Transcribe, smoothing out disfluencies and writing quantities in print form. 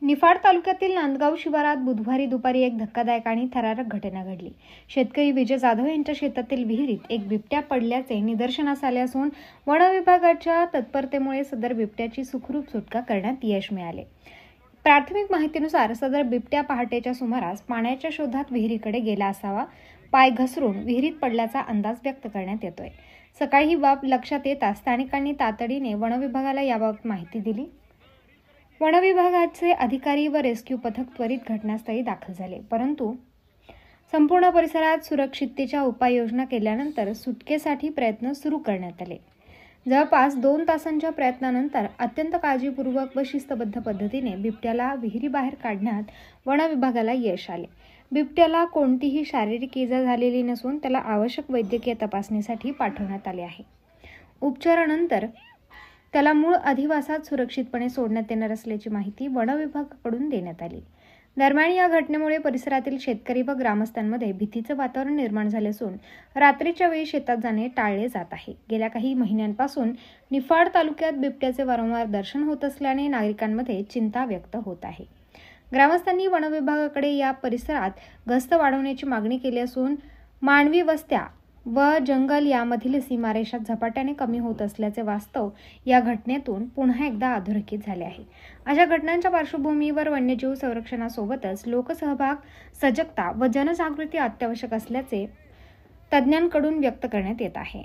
निफाड तालुक्यातील नांदगाव शिवारात बुधवारी दुपारी एक धक्कादायक आणि थरारक घटना घडली। शेतकरी विजय जाधव यांच्या शेतातील विहिरीत एक बिबट्या पडल्याचे निदर्शनास आले असून वन विभागाच्या तत्परतेमुळे सदर बिबट्याची सुखरूप सुटका करण्यात यश मिळाले। प्राथमिक माहितीनुसार सदर बिबट्या पहाटेच्या सुमारास पाण्याच्या शोधात विहिरीकडे गेला असावा। पाय घसरून विहिरीत पडल्याचा अंदाज व्यक्त करण्यात येतोय। सकाळी ही बाब लक्षात येताच स्थानिकांनी तातडीने वन विभागाला याबाबत माहिती दिली। वन विभागाचे अधिकारी व रेस्क्यू पथक त्वरित घटनास्थळी दाखल झाले, परंतु संपूर्ण परिसरात सुरक्षिततेच्या उपाययोजना केल्यानंतर सुटकेसाठी प्रयत्न सुरू करण्यात आले। जवळपास 2 तासांच्या प्रयत्नानंतर अत्यंत काळजीपूर्वक व शिस्तबद्ध पद्धतीने बिबट्याला विहिरीबाहेर काढण्यात वन विभागाला यश आले। बिबट्याला कोणतीही शारीरिक इजा झालेली नसून त्याला आवश्यक वैद्यकीय तपासणीसाठी पाठवण्यात आले आहे। उपचारानंतर त्याला मूळ अधिवासात सुरक्षितपणे सोडण्यात येणार असल्याची माहिती वन विभागाकडून देण्यात आली। दरम्यान या घटनेमुळे परिसरातील शेतकरी व ग्रामस्थांमध्ये भीतीचे वातावरण निर्माण झाले असून रात्रीच्या वेळी शेतात जाणे टाळले जात आहे। गेल्या काही महिन्यांपासून निफाड तालुक्यात बिबट्याचे वारंवार दर्शन होत असल्याने नागरिकांमध्ये चिंता व्यक्त होत आहे। ग्रामस्थांनी वन विभागाकडे या परिसरात गस्त वाढवण्याची मागणी केली असून मानवी वस्त्या व जंगल यामधील सीमारेषा झपाट्याने कमी होत असल्याचे वास्तव या घटनेतून पुन्हा एकदा अधोरेखित झाले आहे। अशा घटनांच्या पार्श्वभूमीवर वन्यजीव संरक्षणासोबतच लोकसहभाग, सजगता व जनजागृती अत्यावश्यक असल्याचे तज्ज्ञांकडून व्यक्त करण्यात येत आहे।